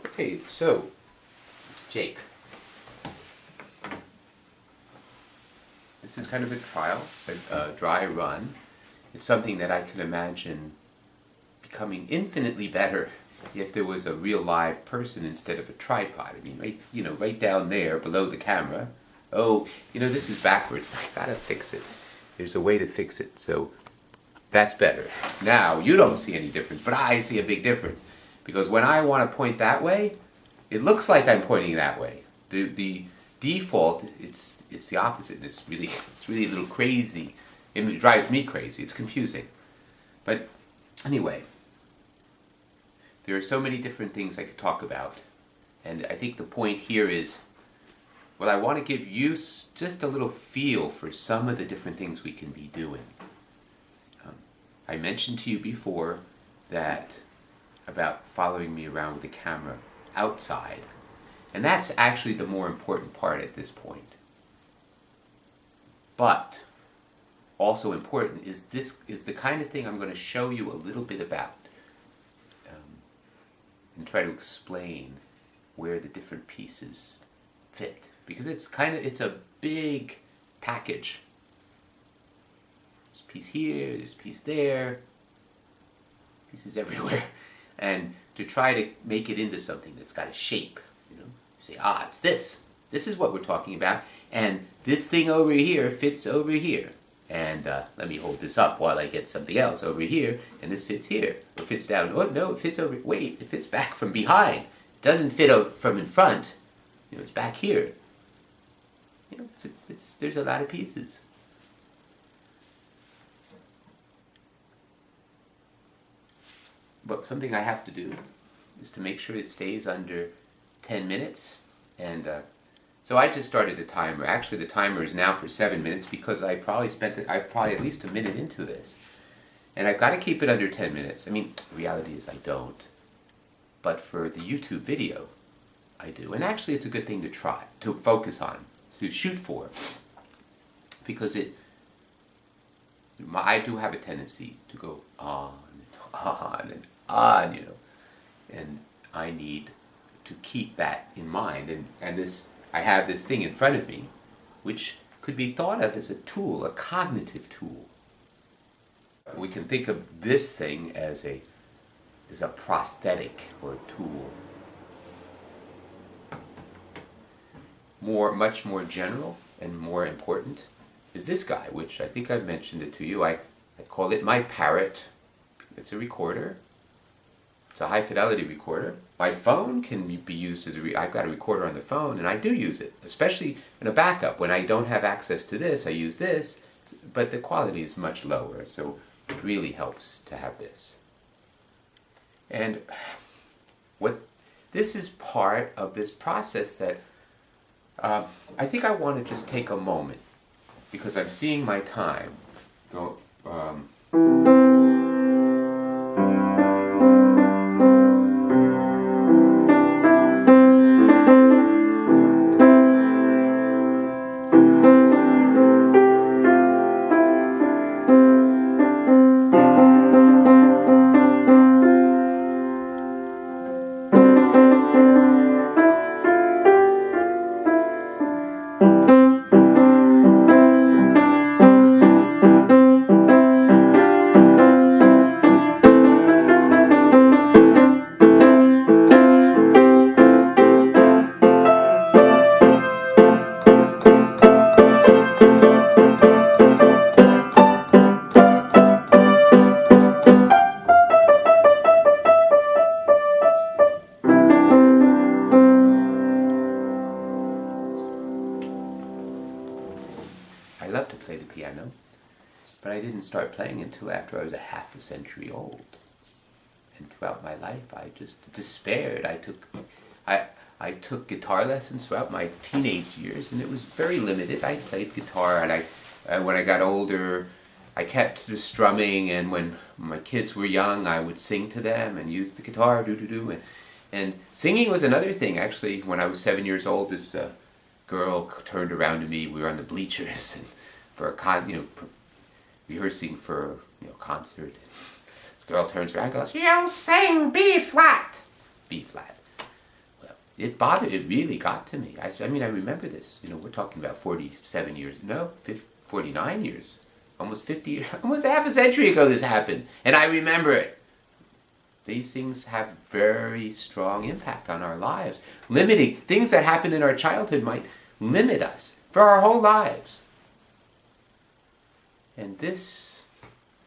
Okay, so, Jake, this is kind of a trial, a dry run. It's something that I can imagine becoming infinitely better if there was a real live person instead of a tripod. I mean, right down there below the camera. Oh, this is backwards. I gotta fix it. There's a way to fix it, so that's better. Now, you don't see any difference, but I see a big difference. Because when I want to point that way, it looks like I'm pointing that way. The default, it's the opposite. It's really a little crazy. It drives me crazy. It's confusing. But anyway, there are so many different things I could talk about. And I think the point here is, well, I want to give you just a little feel for some of the different things we can be doing. I mentioned to you before that about following me around with the camera outside. And that's actually the more important part at this point. But also important is this is the kind of thing I'm going to show you a little bit about and try to explain where the different pieces fit, because it's a big package. There's a piece here, there's a piece there, pieces everywhere, and to try to make it into something that's got a shape, you say, it's this is what we're talking about, and this thing over here fits over here. And let me hold this up while I get something else over here, and this fits here. Or fits down. Oh, no, it fits over. Wait, it fits back from behind. It doesn't fit from in front. It's back here. There's a lot of pieces. But something I have to do is to make sure it stays under 10 minutes. And so I just started a timer. Actually, the timer is now for 7 minutes because I probably at least a minute into this. And I've got to keep it under 10 minutes. I mean, the reality is I don't. But for the YouTube video, I do. And actually, it's a good thing to try, to focus on, to shoot for. Because I do have a tendency to go on and on, And I need to keep that in mind. And this, I have this thing in front of me, which could be thought of as a tool, a cognitive tool. We can think of this thing as a prosthetic or a tool. Much more general and more important is this guy, which I think I've mentioned it to you. I call it my parrot. It's a recorder. It's a high fidelity recorder. My phone can be used as I've got a recorder on the phone, and I do use it, especially in a backup. When I don't have access to this, I use this, but the quality is much lower, so it really helps to have this. And this is part of this process that I think I want to just take a moment, because I'm seeing my time go. I love to play the piano, but I didn't start playing until after I was a half a century old. And throughout my life, I just despaired. I took guitar lessons throughout my teenage years, and it was very limited. I played guitar, and when I got older, I kept the strumming, and when my kids were young, I would sing to them and use the guitar, and singing was another thing. Actually, when I was 7 years old, this girl turned around to me. We were on the bleachers and for a rehearsing for a concert. This girl turns around and goes, "You sing B flat." B flat. it bothered, it really got to me. I mean, I remember this. You know, we're talking about 47 years, no, 49 years, almost 50 years, almost half a century ago this happened. And I remember it. These things have very strong impact on our lives. Limiting, things that happen in our childhood might limit us for our whole lives. And this,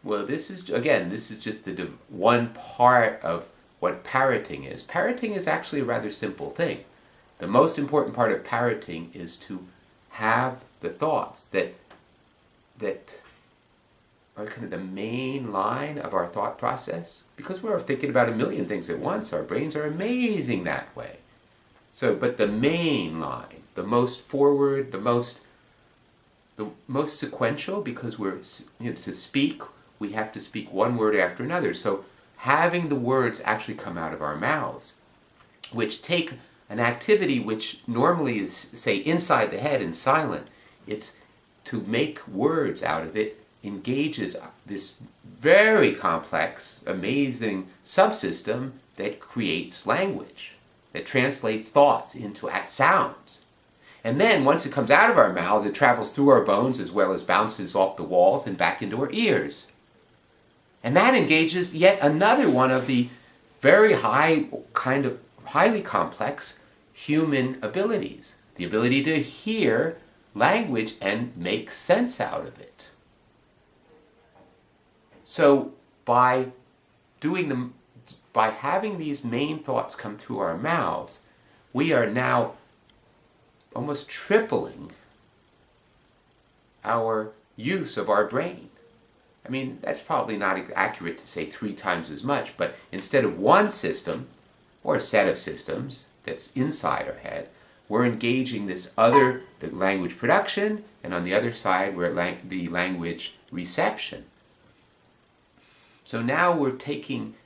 well, this is just the one part of what parroting is. Parroting is actually a rather simple thing. The most important part of parroting is to have the thoughts that are kind of the main line of our thought process. Because we're thinking about a million things at once, our brains are amazing that way. So, but the main line, the most forward, the most sequential, because we're, to speak, we have to speak one word after another. So having the words actually come out of our mouths, which take an activity which normally is, say, inside the head and silent, it's to make words out of it engages this very complex, amazing subsystem that creates language, that translates thoughts into sounds. And then once it comes out of our mouths, it travels through our bones as well as bounces off the walls and back into our ears. And that engages yet another one of the very highly complex human abilities. The ability to hear language and make sense out of it. So by having these main thoughts come through our mouths, we are now almost tripling our use of our brain. I mean, that's probably not accurate to say 3 times as much, but instead of one system or a set of systems that's inside our head, we're engaging the language production, and on the other side, we're the language reception. So now we're taking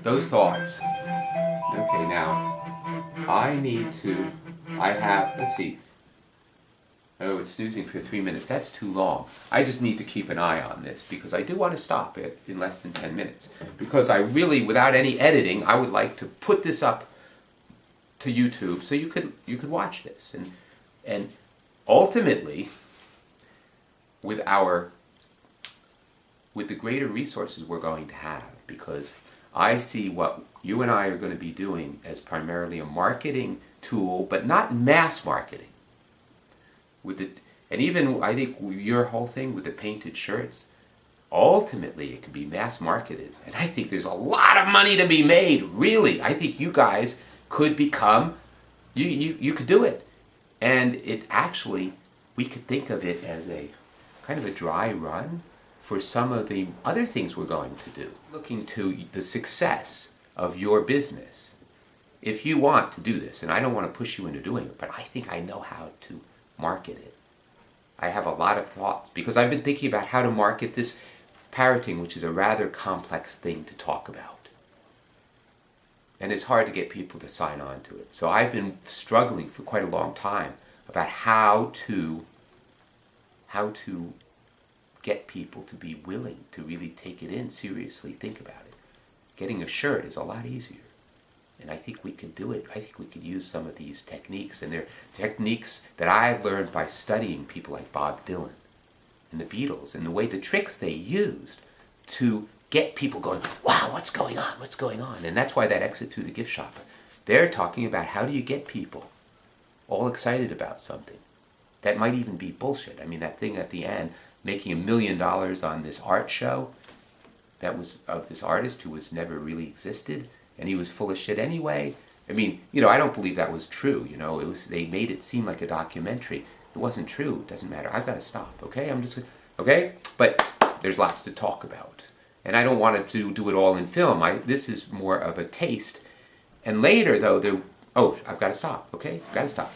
those thoughts. Okay, now, let's see. Oh, it's snoozing for 3 minutes. That's too long. I just need to keep an eye on this because I do want to stop it in less than 10 minutes. Because I really, without any editing, I would like to put this up to YouTube so you could watch this. And ultimately, with the greater resources we're going to have, because I see what you and I are going to be doing as primarily a marketing tool, but not mass marketing. And even I think your whole thing with the painted shirts, ultimately it could be mass marketed. And I think there's a lot of money to be made, really. I think you guys could become, you could do it. And it actually, we could think of it as a kind of a dry run for some of the other things we're going to do. Looking to the success of your business. If you want to do this, and I don't want to push you into doing it, but I think I know how to market it. I have a lot of thoughts because I've been thinking about how to market this parroting, which is a rather complex thing to talk about. And it's hard to get people to sign on to it. So I've been struggling for quite a long time about how to get people to be willing to really take it in seriously, think about it. Getting a shirt is a lot easier. And I think we can do it. I think we could use some of these techniques. And they're techniques that I've learned by studying people like Bob Dylan and the Beatles and the tricks they used to get people going, wow, what's going on? What's going on? And that's why that exit to the gift shop. They're talking about how do you get people all excited about something that might even be bullshit. I mean, that thing at the end, making $1 million on this art show that was of this artist who was never really existed. And he was full of shit anyway. I mean, I don't believe that was true. They made it seem like a documentary. It wasn't true. It doesn't matter. I've got to stop, okay? Okay? But there's lots to talk about. And I don't want to do it all in film. This is more of a taste. And later, though, I've got to stop, okay? I've got to stop.